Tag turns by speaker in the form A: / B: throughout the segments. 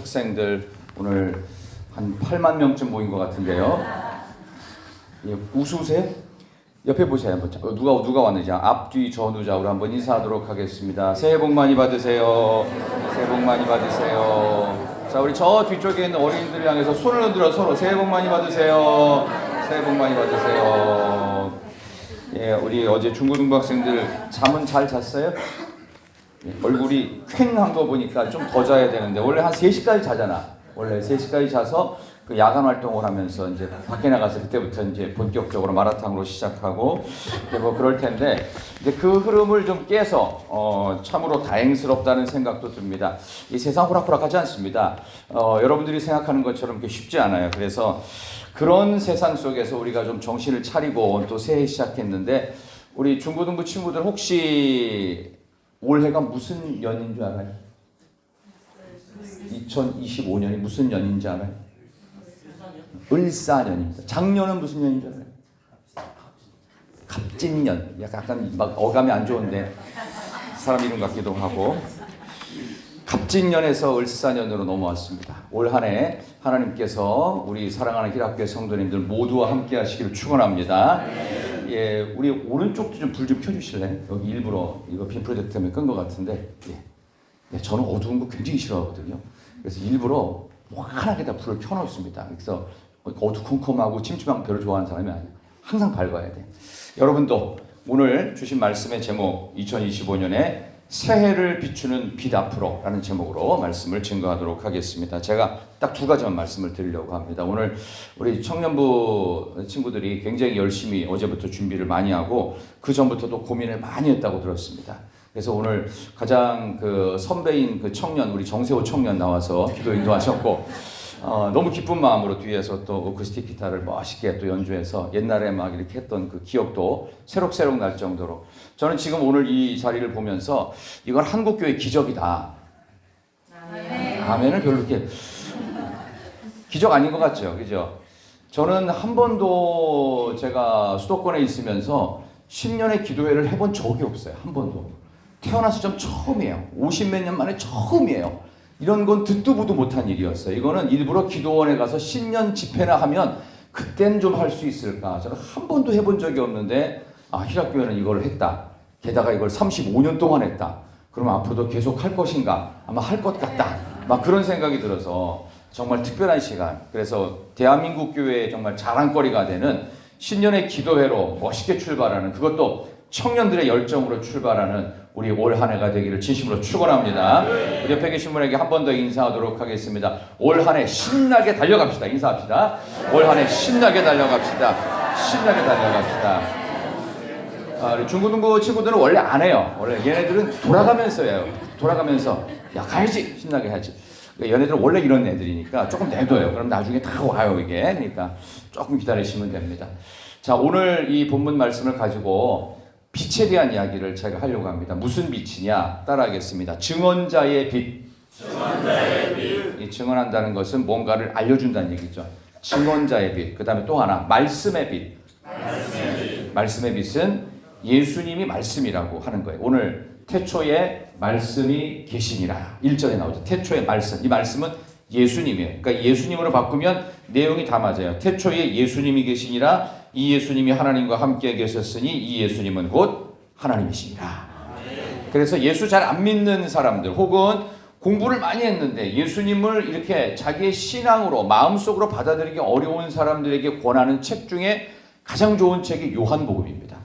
A: 학생들 오늘 한 8만 명쯤 모인 것 같은데요. 예, 웃으세요? 옆에 보세요. 한번 누가 왔는지 앞뒤 전후좌우로 한번 인사하도록 하겠습니다. 새해 복 많이 받으세요. 새해 복 많이 받으세요. 자, 우리 저 뒤쪽에 있는 어린이들을 향해서 손을 흔들어 서로 새해 복 많이 받으세요. 새해 복 많이 받으세요. 예, 우리 어제 중고등부 학생들 잠은 잘 잤어요? 예, 얼굴이 퀭한 거 보니까 좀 더 자야 되는데 원래 한 3시까지 자잖아. 원래 3시까지 자서 그 야간 활동을 하면서 이제 밖에 나가서 그때부터 이제 본격적으로 마라탕으로 시작하고 뭐 그럴 텐데 이제 그 흐름을 좀 깨서 참으로 다행스럽다는 생각도 듭니다. 이 세상 호락호락하지 않습니다. 여러분들이 생각하는 것처럼 그렇게 쉽지 않아요. 그래서 그런 세상 속에서 우리가 좀 정신을 차리고 또 새해 시작했는데 우리 중고등부 친구들 혹시 올해가 무슨 년인 줄 알아요? 2025년이 무슨 년인지 알아요? 을사년입니다. 작년은 무슨 년인 줄 알아요? 갑진년. 약간 막 어감이 안 좋은데 사람 이름 같기도 하고 갑진년에서 을사년으로 넘어왔습니다. 올 한 해 하나님께서 우리 사랑하는 희락교회 성도님들 모두와 함께 하시기를 축원합니다. 예, 우리 오른쪽도 좀 불 좀 켜주실래요? 여기 일부러 이거 빔 프로젝트 때문에 끈 것 같은데 예, 저는 어두운 거 굉장히 싫어하거든요. 그래서 일부러 환하게 다 불을 켜놓습니다. 그래서 어두컴컴하고 침침한 별을 좋아하는 사람이 아니에요. 항상 밝아야 돼. 여러분도 오늘 주신 말씀의 제목 2025년에 새해를 비추는 빛 앞으로라는 제목으로 말씀을 증거하도록 하겠습니다. 제가 딱 2가지만 말씀을 드리려고 합니다. 오늘 우리 청년부 친구들이 굉장히 열심히 어제부터 준비를 많이 하고 그 전부터도 고민을 많이 했다고 들었습니다. 그래서 오늘 가장 그 선배인 그 청년 우리 정세호 청년 나와서 기도 인도하셨고 너무 기쁜 마음으로 뒤에서 또 어쿠스틱 기타를 멋있게 또 연주해서 옛날에 막 이렇게 했던 그 기억도 새록새록 날 정도로 저는 지금 오늘 이 자리를 보면서 이건 한국교회 기적이다. 아멘을 별로 이렇게 기적 아닌 것 같죠, 그죠? 저는 한 번도 제가 수도권에 있으면서 10년의 기도회를 해본 적이 없어요. 한 번도. 태어나서 좀 처음이에요. 50몇 년 만에 처음이에요. 이런 건 듣도 보도 못한 일이었어요. 이거는 일부러 기도원에 가서 신년 집회나 하면 그땐 좀 할 수 있을까. 저는 한 번도 해본 적이 없는데 희락교회는 이걸 했다. 게다가 이걸 35년 동안 했다. 그러면 앞으로도 계속 할 것인가? 아마 할 것 같다. 막 그런 생각이 들어서 정말 특별한 시간. 그래서 대한민국 교회의 정말 자랑거리가 되는 신년의 기도회로 멋있게 출발하는 그것도 청년들의 열정으로 출발하는 우리 올 한 해가 되기를 진심으로 축원합니다. 우리 옆에 계신 분에게 한 번 더 인사하도록 하겠습니다. 올 한 해 신나게 달려갑시다. 인사합시다. 올 한 해 신나게 달려갑시다. 신나게 달려갑시다. 우리 중고등부 친구들은 원래 안 해요. 원래 얘네들은 돌아가면서 해요. 돌아가면서 야 가야지 신나게 해야지. 얘네들은 원래 이런 애들이니까 조금 내둬요. 그럼 나중에 다 와요 이게. 그러니까 조금 기다리시면 됩니다. 자, 오늘 이 본문 말씀을 가지고 빛에 대한 이야기를 제가 하려고 합니다. 무슨 빛이냐? 따라하겠습니다. 증언자의 빛. 증언자의 빛. 이 증언한다는 것은 뭔가를 알려준다는 얘기죠. 증언자의 빛. 그 다음에 또 하나 말씀의 빛. 말씀의 빛. 말씀의 빛은 예수님이 말씀이라고 하는 거예요. 오늘 태초에 말씀이 계시니라 1절에 나오죠. 태초에 말씀. 이 말씀은 예수님이에요. 그러니까 예수님으로 바꾸면 내용이 다 맞아요. 태초에 예수님이 계시니라 이 예수님이 하나님과 함께 계셨으니 이 예수님은 곧 하나님이시니라. 그래서 예수 잘 안 믿는 사람들 혹은 공부를 많이 했는데 예수님을 이렇게 자기의 신앙으로 마음속으로 받아들이기 어려운 사람들에게 권하는 책 중에 가장 좋은 책이 요한복음입니다.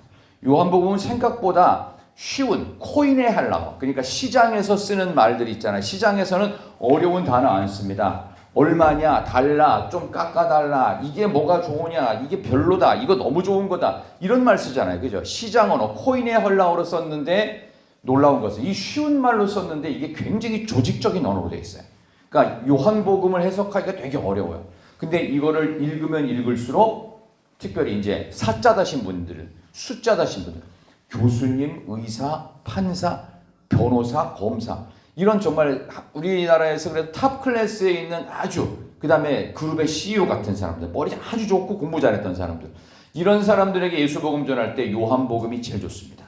A: 요한복음은 생각보다 쉬운 코인의 할라어 그러니까 시장에서 쓰는 말들 있잖아요. 시장에서는 어려운 단어 안 씁니다. 얼마냐, 달라, 좀 깎아달라, 이게 뭐가 좋으냐, 이게 별로다, 이거 너무 좋은 거다 이런 말 쓰잖아요. 그죠? 시장 언어, 코인의 헐라어로 썼는데 놀라운 것은 이 쉬운 말로 썼는데 이게 굉장히 조직적인 언어로 되어 있어요. 그러니까 요한복음을 해석하기가 되게 어려워요. 근데 이거를 읽으면 읽을수록 특별히 이제 사자다신 분들, 숫자다신 분들, 교수님, 의사, 판사, 변호사, 검사 이런 정말 우리나라에서 그래도 탑 클래스에 있는 아주 그 다음에 그룹의 CEO 같은 사람들 머리 아주 좋고 공부 잘했던 사람들 이런 사람들에게 예수복음 전할 때 요한복음이 제일 좋습니다.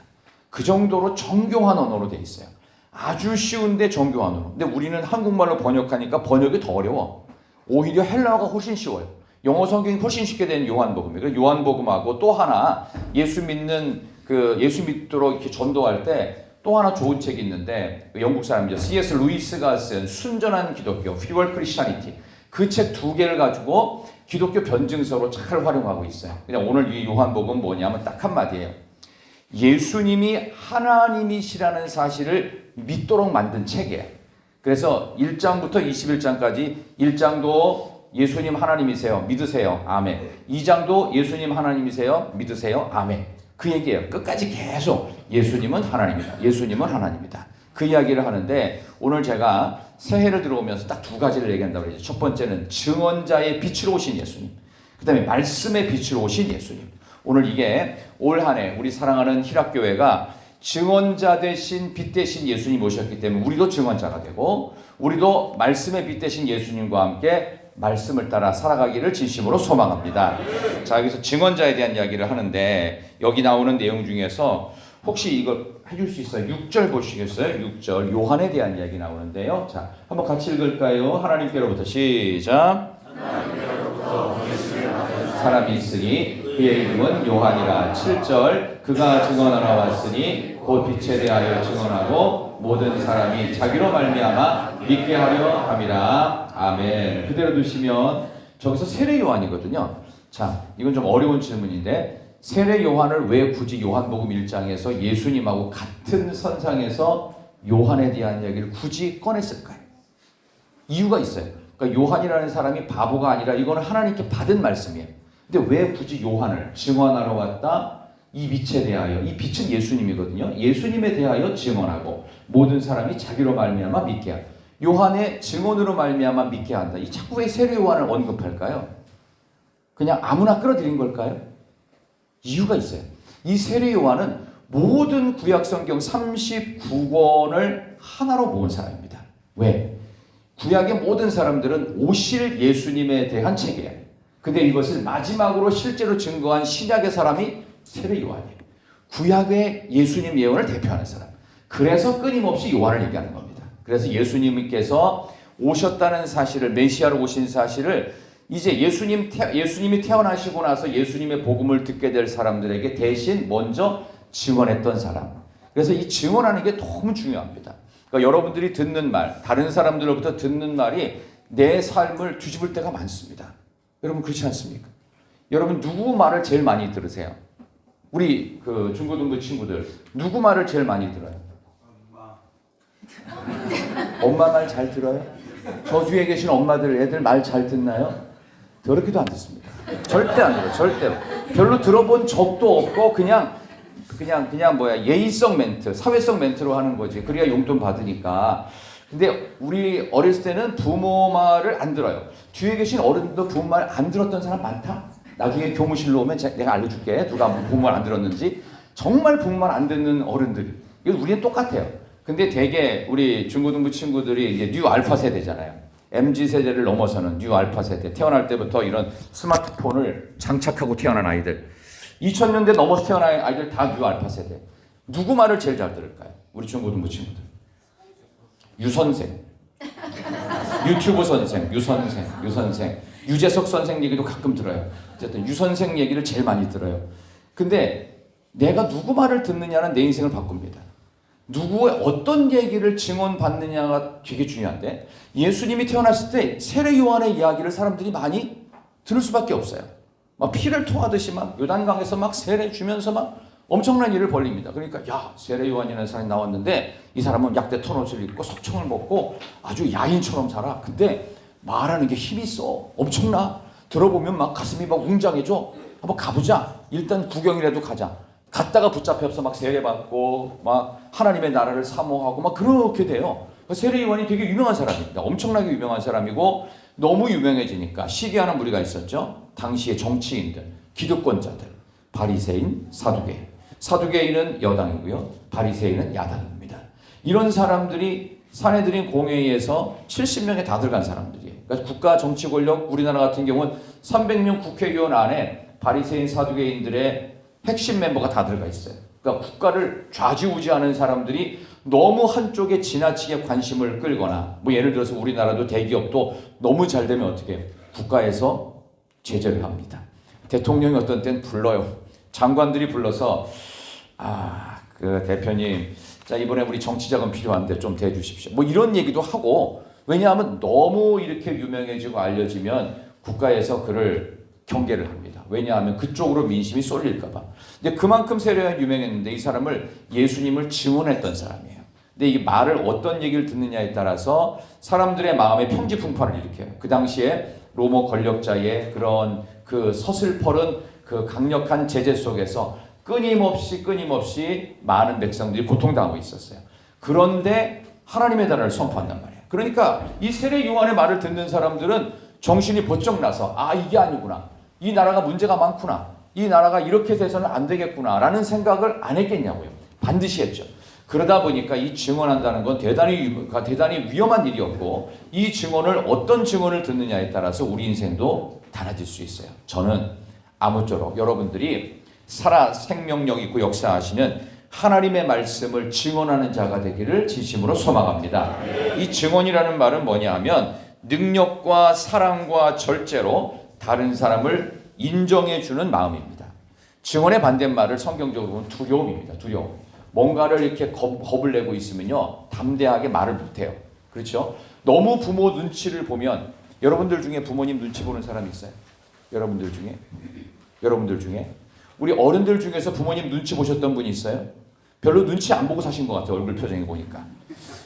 A: 그 정도로 정교한 언어로 되어 있어요. 아주 쉬운데 정교한어로. 근데 우리는 한국말로 번역하니까 번역이 더 어려워. 오히려 헬라어가 훨씬 쉬워요. 영어 성경이 훨씬 쉽게 된 요한복음이에요. 요한복음하고 또 하나 예수 믿도록 이렇게 전도할 때 또 하나 좋은 책이 있는데 영국 사람이죠. C.S. 루이스가 쓴 순전한 기독교, Pure Christianity. 그 책 두 개를 가지고 기독교 변증서로 잘 활용하고 있어요. 그냥 오늘 이 요한복음 뭐냐면 딱 한마디예요. 예수님이 하나님이시라는 사실을 믿도록 만든 책이에요. 그래서 1장부터 21장까지 1장도 예수님 하나님이세요. 믿으세요. 아멘. 2장도 예수님 하나님이세요. 믿으세요. 아멘. 그 얘기예요. 끝까지 계속 예수님은 하나님이다. 예수님은 하나님이다. 그 이야기를 하는데 오늘 제가 새해를 들어오면서 딱 두 가지를 얘기한다고 그러죠. 첫 번째는 증언자의 빛으로 오신 예수님. 그 다음에 말씀의 빛으로 오신 예수님. 오늘 이게 올 한 해 우리 사랑하는 희락교회가 증언자 대신 빛 대신 예수님 오셨기 때문에 우리도 증언자가 되고 우리도 말씀의 빛 대신 예수님과 함께 말씀을 따라 살아가기를 진심으로 소망합니다. 자, 여기서 증언자에 대한 이야기를 하는데 여기 나오는 내용 중에서 혹시 이거 해줄 수 있어요? 6절 보시겠어요? 6절 요한에 대한 이야기 나오는데요. 자, 한번 같이 읽을까요? 하나님께로부터 시작. 하나님께로부터 사람이 있으니 그의 이름은 요한이라. 7절 그가 증언하러 왔으니 곧 빛에 대하여 증언하고 모든 사람이 자기로 말미암아 믿게 하려 함이라. 아멘. 그대로 두시면 저기서 세례 요한이거든요. 자, 이건 좀 어려운 질문인데 세례 요한을 왜 굳이 요한복음 1장에서 예수님하고 같은 선상에서 요한에 대한 이야기를 굳이 꺼냈을까요? 이유가 있어요. 그러니까 요한이라는 사람이 바보가 아니라 이거는 하나님께 받은 말씀이에요. 근데 왜 굳이 요한을 증언하러 왔다? 이 빛에 대하여, 이 빛은 예수님이거든요. 예수님에 대하여 증언하고 모든 사람이 자기로 말미암아 믿게 한다. 요한의 증언으로 말미암아 믿게 한다. 이 자꾸 왜 세례 요한을 언급할까요? 그냥 아무나 끌어들인 걸까요? 이유가 있어요. 이 세례 요한은 모든 구약 성경 39권을 하나로 모은 사람입니다. 왜? 구약의 모든 사람들은 오실 예수님에 대한 책이에요. 근데 이것을 마지막으로 실제로 증거한 신약의 사람이 세례 요한이에요. 구약의 예수님 예언을 대표하는 사람. 그래서 끊임없이 요한을 얘기하는 겁니다. 그래서 예수님께서 오셨다는 사실을, 메시아로 오신 사실을 이제 예수님이 태어나시고 나서 예수님의 복음을 듣게 될 사람들에게 대신 먼저 증언했던 사람. 그래서 이 증언하는 게 너무 중요합니다. 그러니까 여러분들이 듣는 말, 다른 사람들로부터 듣는 말이 내 삶을 뒤집을 때가 많습니다. 여러분 그렇지 않습니까? 여러분 누구 말을 제일 많이 들으세요? 우리 그 중고등부 친구들 누구 말을 제일 많이 들어요? 엄마 말 잘 들어요? 저 뒤에 계신 엄마들 애들 말 잘 듣나요? 더럽게도 안 듣습니다. 절대 안 들어요. 절대로. 별로 들어본 적도 없고 그냥 예의성 멘트, 사회성 멘트로 하는 거지. 그래야 용돈 받으니까. 근데 우리 어렸을 때는 부모 말을 안 들어요. 뒤에 계신 어른도 부모 말 안 들었던 사람 많다? 나중에 교무실로 오면 내가 알려줄게. 누가 부모 말 안 들었는지. 정말 부모 말 안 듣는 어른들. 이거 우리는 똑같아요. 근데 되게 우리 중고등부 친구들이 이제 뉴 알파 세대잖아요. MZ 세대를 넘어서는 뉴 알파 세대. 태어날 때부터 이런 스마트폰을 장착하고 태어난 아이들. 2000년대 넘어서 태어난 아이들 다 뉴 알파 세대. 누구 말을 제일 잘 들을까요? 우리 중고등부 친구들. 유선생. 유튜브 선생, 유선생. 유재석 선생 얘기도 가끔 들어요. 어쨌든 유선생 얘기를 제일 많이 들어요. 근데 내가 누구 말을 듣느냐는 내 인생을 바꿉니다. 누구의 어떤 얘기를 증언받느냐가 되게 중요한데 예수님이 태어났을 때 세례 요한의 이야기를 사람들이 많이 들을 수밖에 없어요. 막 피를 토하듯이 막 요단강에서 막 세례 주면서 막 엄청난 일을 벌립니다. 그러니까 야 세례 요한이라는 사람이 나왔는데 이 사람은 약대 턴옷을 입고 석청을 먹고 아주 야인처럼 살아. 근데 말하는 게 힘이 있어. 엄청나. 들어보면 막 가슴이 막 웅장해져. 한번 가보자. 일단 구경이라도 가자. 갔다가 붙잡혀서 막 세례받고 막 하나님의 나라를 사모하고 막 그렇게 돼요. 세례 요한이 되게 유명한 사람입니다. 엄청나게 유명한 사람이고 너무 유명해지니까 시기하는 무리가 있었죠. 당시의 정치인들, 기득권자들, 바리새인, 사두개인. 사두개인은 여당이고요. 바리새인은 야당입니다. 이런 사람들이 사내들인 공회의에서 70명에 다 들어간 사람들이에요. 그러니까 국가 정치 권력, 우리나라 같은 경우는 300명 국회의원 안에 바리새인, 사두개인들의 핵심 멤버가 다 들어가 있어요. 그러니까 국가를 좌지우지하는 사람들이 너무 한쪽에 지나치게 관심을 끌거나 뭐 예를 들어서 우리나라도 대기업도 너무 잘 되면 어떻게 해요? 국가에서 제재를 합니다. 대통령이 어떤 때는 불러요. 장관들이 불러서 그 대표님 자 이번에 우리 정치자금 필요한데 좀 대주십시오. 뭐 이런 얘기도 하고 왜냐하면 너무 이렇게 유명해지고 알려지면 국가에서 그를 경계를 합니다. 왜냐하면 그쪽으로 민심이 쏠릴까 봐. 근데 그만큼 세례요한 유명했는데 이 사람을 예수님을 증언했던 사람이에요. 근데 이 말을 어떤 얘기를 듣느냐에 따라서 사람들의 마음에 평지풍파를 일으켜요. 그 당시에 로마 권력자의 그런 그 서슬퍼른 그 강력한 제재 속에서 끊임없이 많은 백성들이 고통당하고 있었어요. 그런데 하나님의 나라를 선포한단 말이에요. 그러니까 이 세례 요한의 말을 듣는 사람들은 정신이 번쩍 나서 이게 아니구나. 이 나라가 문제가 많구나. 이 나라가 이렇게 돼서는 안 되겠구나 라는 생각을 안 했겠냐고요. 반드시 했죠. 그러다 보니까 이 증언한다는 건 대단히 위험한 일이었고 이 증언을 어떤 증언을 듣느냐에 따라서 우리 인생도 달라질 수 있어요. 저는 아무쪼록 여러분들이 살아 생명력 있고 역사하시는 하나님의 말씀을 증언하는 자가 되기를 진심으로 소망합니다. 이 증언이라는 말은 뭐냐 하면 능력과 사랑과 절제로 다른 사람을 인정해 주는 마음입니다. 증언의 반대말을 성경적으로 보면 두려움입니다. 두려움. 뭔가를 이렇게 겁을 내고 있으면요 담대하게 말을 못해요. 그렇죠? 너무 부모 눈치를 보면 여러분들 중에 부모님 눈치 보는 사람 있어요? 여러분들 중에 우리 어른들 중에서 부모님 눈치 보셨던 분이 있어요? 별로 눈치 안 보고 사신 것 같아요. 얼굴 표정이 보니까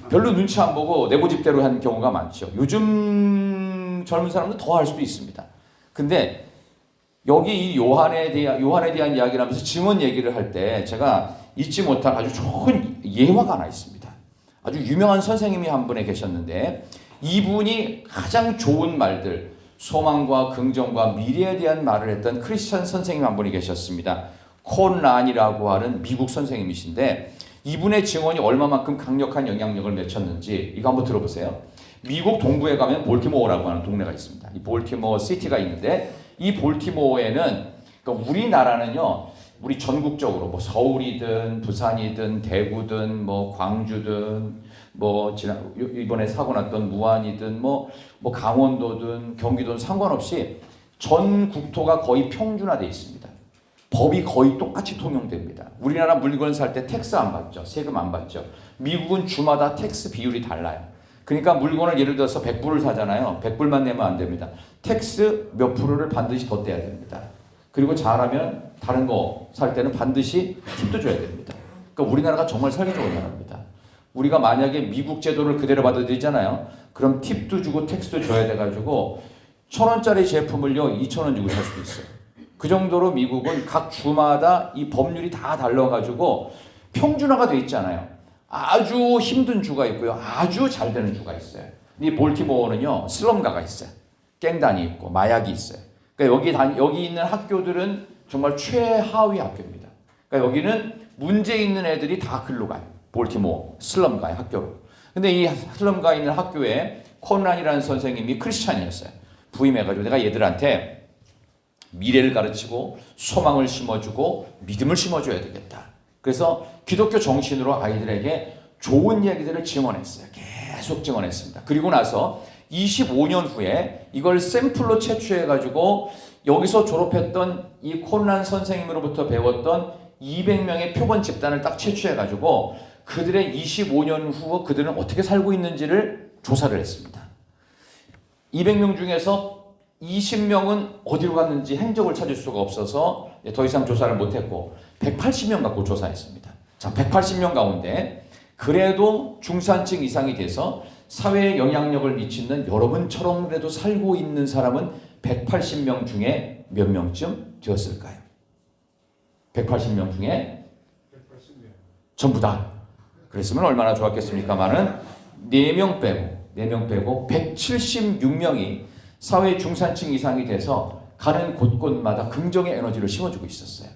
A: 별로 눈치 안 보고 내 고집대로 한 경우가 많죠. 요즘 젊은 사람은 더 할 수도 있습니다. 근데 여기 이 요한에 대한 이야기를 하면서 증언 얘기를 할 때 제가 잊지 못할 아주 좋은 예화가 하나 있습니다. 아주 유명한 선생님이 한 분에 계셨는데 이분이 가장 좋은 말들, 소망과 긍정과 미래에 대한 말을 했던 크리스천 선생님 한 분이 계셨습니다. 콘란이라고 하는 미국 선생님이신데 이분의 증언이 얼마만큼 강력한 영향력을 미쳤는지 이거 한번 들어보세요. 미국 동부에 가면 볼티모어라고 하는 동네가 있습니다. 이 볼티모어 시티가 있는데 이 볼티모어에는 그러니까 우리나라는요, 우리 전국적으로 뭐 서울이든 부산이든 대구든 뭐 광주든 뭐 이번에 사고 났던 무안이든 뭐 강원도든 경기도든 상관없이 전 국토가 거의 평준화되어 있습니다. 법이 거의 똑같이 통용됩니다. 우리나라 물건 살 때 텍스 안 받죠. 세금 안 받죠. 미국은 주마다 텍스 비율이 달라요. 그러니까 물건을 예를 들어서 100불을 사잖아요. 100불만 내면 안 됩니다. 텍스 몇 프로를 반드시 더 떼야 됩니다. 그리고 잘하면 다른 거 살 때는 반드시 팁도 줘야 됩니다. 그러니까 우리나라가 정말 살기 좋은 나라입니다. 우리가 만약에 미국 제도를 그대로 받아들이잖아요. 그럼 팁도 주고 텍스도 줘야 돼가지고 1,000원짜리 제품을요 2,000원 주고 살 수도 있어요. 그 정도로 미국은 각 주마다 이 법률이 다 달라가지고 평준화가 돼 있잖아요. 아주 힘든 주가 있고요. 아주 잘 되는 주가 있어요. 이 볼티모어는요. 슬럼가가 있어요. 갱단이 있고 마약이 있어요. 그러니까 여기 있는 학교들은 정말 최하위 학교입니다. 그러니까 여기는 문제 있는 애들이 다 글로 가요. 볼티모어 슬럼가의 학교로. 근데 이 슬럼가에 있는 학교에 콘란이라는 선생님이 크리스찬이었어요. 부임해가지고 내가 얘들한테 미래를 가르치고 소망을 심어주고 믿음을 심어줘야 되겠다. 그래서 기독교 정신으로 아이들에게 좋은 얘기들을 증언했어요. 계속 증언했습니다. 그리고 나서 25년 후에 이걸 샘플로 채취해가지고 여기서 졸업했던 이 콘란 선생님으로부터 배웠던 200명의 표본 집단을 딱 채취해가지고 그들의 25년 후 그들은 어떻게 살고 있는지를 조사를 했습니다. 200명 중에서 20명은 어디로 갔는지 행적을 찾을 수가 없어서 더 이상 조사를 못했고 180명 갖고 조사했습니다. 자, 180명 가운데 그래도 중산층 이상이 돼서 사회에 영향력을 미치는 여러분처럼이라도 살고 있는 사람은 180명 중에 몇 명쯤 되었을까요? 180명 중에 180명. 전부 다. 그랬으면 얼마나 좋았겠습니까만은 4명 빼고 176명이 사회 중산층 이상이 돼서 가는 곳곳마다 긍정의 에너지를 심어주고 있었어요.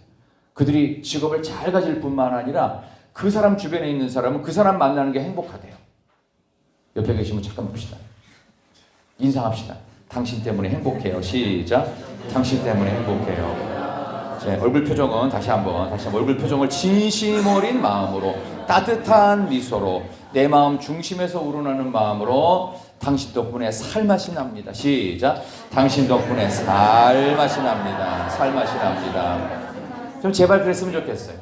A: 그들이 직업을 잘 가질 뿐만 아니라 그 사람 주변에 있는 사람은 그 사람 만나는 게 행복하대요. 옆에 계시면 잠깐 봅시다. 인사합시다. 당신 때문에 행복해요. 시작. 당신 때문에 행복해요. 제 얼굴 표정은 다시 한번 얼굴 표정을 진심 어린 마음으로 따뜻한 미소로 내 마음 중심에서 우러나는 마음으로 당신 덕분에 살맛이 납니다. 시작. 당신 덕분에 살맛이 납니다. 살맛이 납니다. 좀 제발 그랬으면 좋겠어요.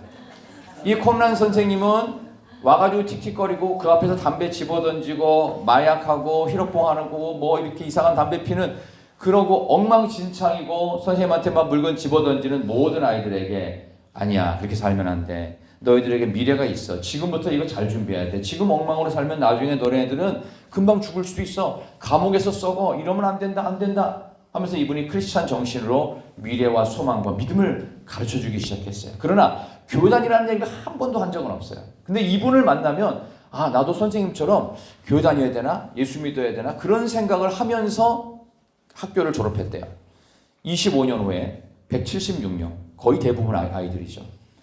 A: 이 콘란 선생님은 와가지고 틱틱거리고 그 앞에서 담배 집어던지고 마약하고 히로뽕하고 뭐 이렇게 이상한 담배 피는 그러고 엉망진창이고 선생님한테 막 물건 집어던지는 모든 아이들에게 아니야 그렇게 살면 안 돼. 너희들에게 미래가 있어. 지금부터 이거 잘 준비해야 돼. 지금 엉망으로 살면 나중에 너네들은 금방 죽을 수도 있어. 감옥에서 썩어. 이러면 안 된다 안 된다 하면서 이분이 크리스찬 정신으로 미래와 소망과 믿음을 가르쳐주기 시작했어요. 그러나 교단이라는 얘기를 한 번도 한 적은 없어요. 근데 이분을 만나면 아 나도 선생님처럼 교회 다녀야 되나? 예수 믿어야 되나? 그런 생각을 하면서 학교를 졸업했대요. 25년 후에 176명, 거의 대부분 아이들이죠.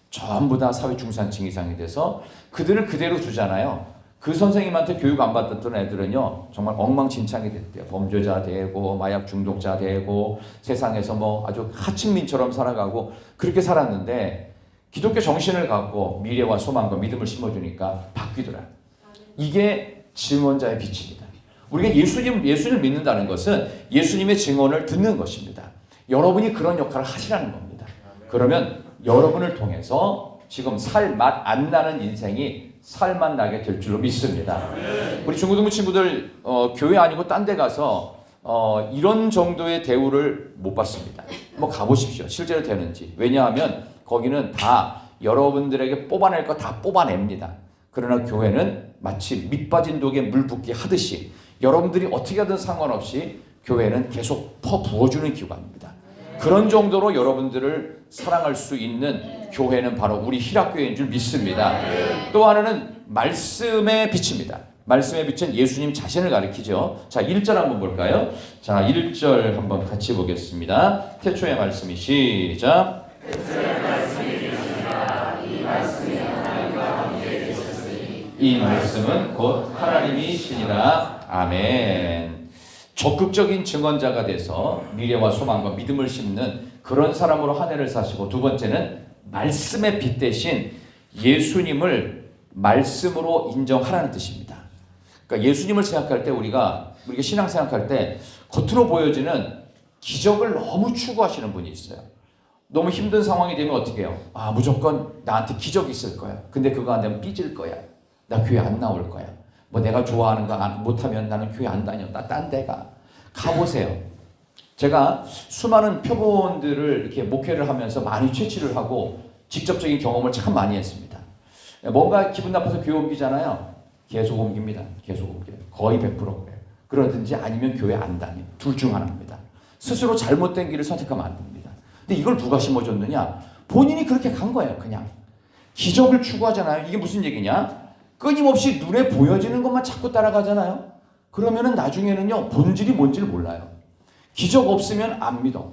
A: 전부 다 사회 중산층 이상이 돼서 그들을 그대로 두잖아요. 그 선생님한테 교육 안 받았던 애들은요 정말 엉망진창이 됐대요. 범죄자 되고 마약 중독자 되고 세상에서 뭐 아주 하층민처럼 살아가고 그렇게 살았는데 기독교 정신을 갖고 미래와 소망과 믿음을 심어주니까 바뀌더라. 이게 증언자의 빛입니다. 우리가 예수님을 믿는다는 것은 예수님의 증언을 듣는 것입니다. 여러분이 그런 역할을 하시라는 겁니다. 그러면 여러분을 통해서 지금 살 맛 안 나는 인생이 살맛 나게 될 줄로 믿습니다. 우리 중고등부 친구들 교회 아니고 딴 데 가서 이런 정도의 대우를 못 받습니다. 한번 가보십시오. 실제로 되는지. 왜냐하면 거기는 다 여러분들에게 뽑아낼 거 다 뽑아냅니다. 그러나 교회는 마치 밑 빠진 독에 물 붓기 하듯이 여러분들이 어떻게 하든 상관없이 교회는 계속 퍼부어주는 기관입니다. 그런 정도로 여러분들을 사랑할 수 있는 교회는 바로 우리 희락교회인 줄 믿습니다. 또 하나는 말씀의 빛입니다. 말씀의 빛은 예수님 자신을 가리키죠. 자, 1절 한번 볼까요? 자, 1절 한번 같이 보겠습니다. 태초의 말씀이 시작. 태초의 말씀이 계시니라. 이 말씀이 하나님과 함께 계셨으니 이 말씀은 곧 하나님이시니라. 아멘. 적극적인 증언자가 돼서 미래와 소망과 믿음을 심는 그런 사람으로 한 해를 사시고 두 번째는 말씀의 빛 대신 예수님을 말씀으로 인정하라는 뜻입니다. 그러니까 예수님을 생각할 때 우리가 신앙 생각할 때 겉으로 보여지는 기적을 너무 추구하시는 분이 있어요. 너무 힘든 상황이 되면 어떻게 해요? 아 무조건 나한테 기적이 있을 거야. 근데 그거 안 되면 삐질 거야. 나 교회 안 나올 거야. 뭐 내가 좋아하는 거 못하면 나는 교회 안 다녀. 나 딴 데 가보세요. 제가 수많은 표본들을 이렇게 목회를 하면서 많이 채취를 하고 직접적인 경험을 참 많이 했습니다. 뭔가 기분 나빠서 교회 옮기잖아요. 계속 옮깁니다. 계속 옮겨요. 거의 100% 그래요. 그러든지 아니면 교회 안 다녀. 둘 중 하나입니다. 스스로 잘못된 길을 선택하면 안 됩니다. 근데 이걸 누가 심어줬느냐? 본인이 그렇게 간 거예요. 그냥. 기적을 추구하잖아요. 이게 무슨 얘기냐? 끊임없이 눈에 보여지는 것만 자꾸 따라가잖아요. 그러면은 나중에는요 본질이 뭔지를 몰라요. 기적 없으면 안 믿어.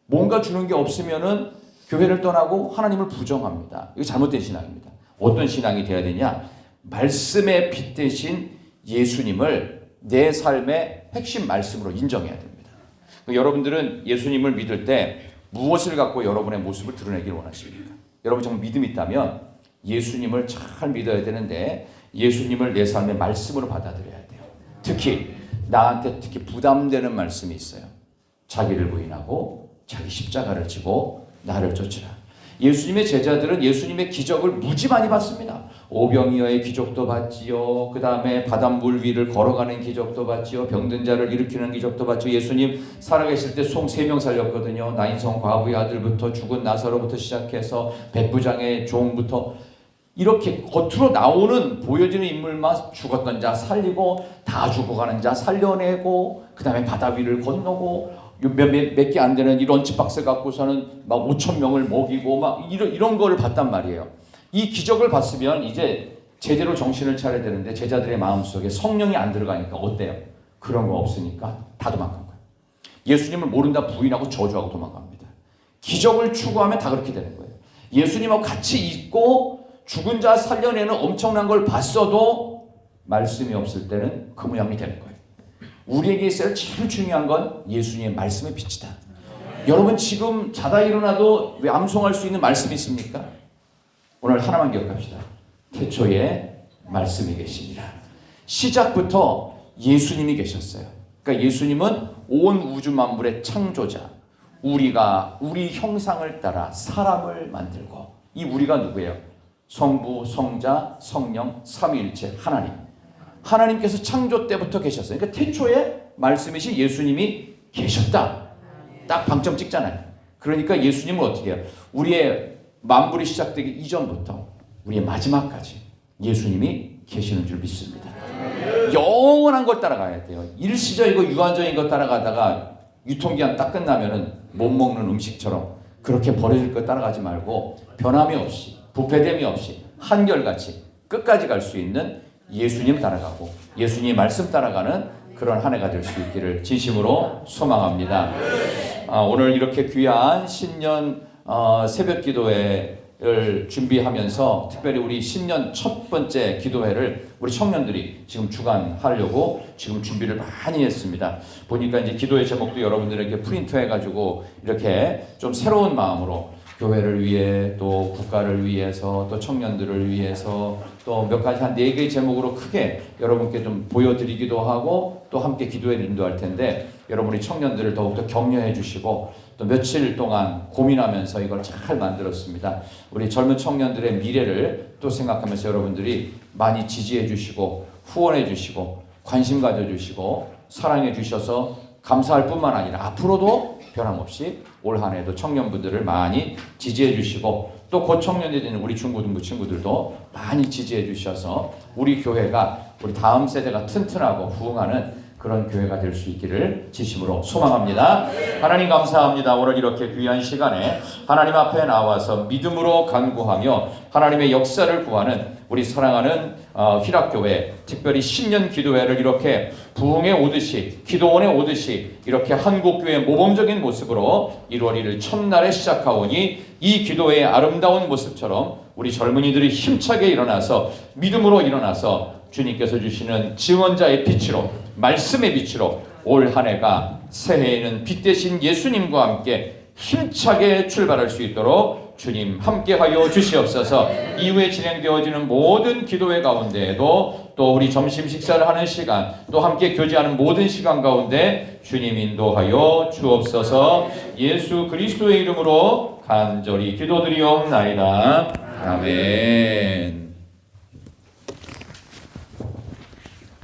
A: 뭔가 주는 게 없으면은 교회를 떠나고 하나님을 부정합니다. 이거 잘못된 신앙입니다. 어떤 신앙이 돼야 되냐? 말씀의 빛 대신 예수님을 내 삶의 핵심 말씀으로 인정해야 됩니다. 여러분들은 예수님을 믿을 때 무엇을 갖고 여러분의 모습을 드러내길 원하십니까? 여러분 정말 믿음이 있다면 예수님을 잘 믿어야 되는데 예수님을 내 삶의 말씀으로 받아들여야 돼요. 특히 나한테 부담되는 말씀이 있어요. 자기를 부인하고 자기 십자가를 지고 나를 쫓으라. 예수님의 제자들은 예수님의 기적을 무지 많이 봤습니다. 오병이어의 기적도 봤지요. 그 다음에 바닷물 위를 걸어가는 기적도 봤지요. 병든 자를 일으키는 기적도 봤지요. 예수님 살아계실 때 송 3명 살렸거든요. 나인성 과부의 아들부터 죽은 나사로부터 시작해서 백부장의 종부터 이렇게 겉으로 나오는 보여지는 인물만 죽었던 자 살리고 다 죽어가는 자 살려내고 그 다음에 바다 위를 건너고 몇 개 안 되는 이 런치박스 갖고서는 막 5,000명을 먹이고 막 이런 거를 봤단 말이에요. 이 기적을 봤으면 이제 제대로 정신을 차려야 되는데 제자들의 마음속에 성령이 안 들어가니까 어때요? 그런 거 없으니까 다 도망간 거예요. 예수님을 모른다 부인하고 저주하고 도망갑니다. 기적을 추구하면 다 그렇게 되는 거예요. 예수님하고 같이 있고 죽은 자 살려내는 엄청난 걸 봤어도 말씀이 없을 때는 그 모양이 되는 거예요. 우리에게 있어야 제일 중요한 건 예수님의 말씀의 빛이다. 여러분 지금 자다 일어나도 왜 암송할 수 있는 말씀이 있습니까? 오늘 하나만 기억합시다. 태초에 말씀이 계십니다. 시작부터 예수님이 계셨어요. 그러니까 예수님은 온 우주 만물의 창조자, 우리가 우리 형상을 따라 사람을 만들고, 이 우리가 누구예요? 성부, 성자, 성령, 삼위일체 하나님. 하나님께서 창조 때부터 계셨어요. 그러니까 태초에 말씀이신 예수님이 계셨다. 딱 방점 찍잖아요. 그러니까 예수님은 어떻게 해요? 우리의 만물이 시작되기 이전부터 우리의 마지막까지 예수님이 계시는 줄 믿습니다. 영원한 걸 따라가야 돼요. 일시적이고 유한적인 거 따라가다가 유통기한 딱 끝나면은 못 먹는 음식처럼 그렇게 버려질 거 따라가지 말고 변함이 없이, 부패됨이 없이 한결같이 끝까지 갈 수 있는 예수님 따라가고 예수님 말씀 따라가는 그런 한 해가 될 수 있기를 진심으로 소망합니다. 오늘 이렇게 귀한 신년 새벽 기도회를 준비하면서 특별히 우리 신년 첫 번째 기도회를 우리 청년들이 지금 주관하려고 지금 준비를 많이 했습니다. 보니까 이제 기도회 제목도 여러분들에게 프린트해가지고 이렇게 좀 새로운 마음으로 교회를 위해 또 국가를 위해서 또 청년들을 위해서 또 몇 가지 한 4개의 제목으로 크게 여러분께 좀 보여드리기도 하고 또 함께 기도회를 인도할 텐데 여러분이 청년들을 더욱더 격려해 주시고 또 며칠 동안 고민하면서 이걸 잘 만들었습니다. 우리 젊은 청년들의 미래를 또 생각하면서 여러분들이 많이 지지해 주시고 후원해 주시고 관심 가져 주시고 사랑해 주셔서 감사할 뿐만 아니라 앞으로도 변함없이 올 한 해도 청년분들을 많이 지지해 주시고 또 곧 청년이 되는 우리 중고등부 친구들도 많이 지지해 주셔서 우리 교회가 우리 다음 세대가 튼튼하고 부흥하는 그런 교회가 될 수 있기를 진심으로 소망합니다. 하나님 감사합니다. 오늘 이렇게 귀한 시간에 하나님 앞에 나와서 믿음으로 간구하며 하나님의 역사를 구하는 우리 사랑하는 희락교회 특별히 신년 기도회를 이렇게 부흥에 오듯이 기도원에 오듯이 이렇게 한국교회의 모범적인 모습으로 1월 1일 첫날에 시작하오니 이 기도회의 아름다운 모습처럼 우리 젊은이들이 힘차게 일어나서 믿음으로 일어나서 주님께서 주시는 증언자의 빛으로 말씀의 빛으로 올 한 해가 새해에는 빛 대신 예수님과 함께 힘차게 출발할 수 있도록 주님 함께하여 주시옵소서. 이후에 진행되어지는 모든 기도회 가운데에도 또 우리 점심 식사를 하는 시간 또 함께 교제하는 모든 시간 가운데 주님 인도하여 주옵소서. 예수 그리스도의 이름으로 간절히 기도드리옵나이다. 아멘.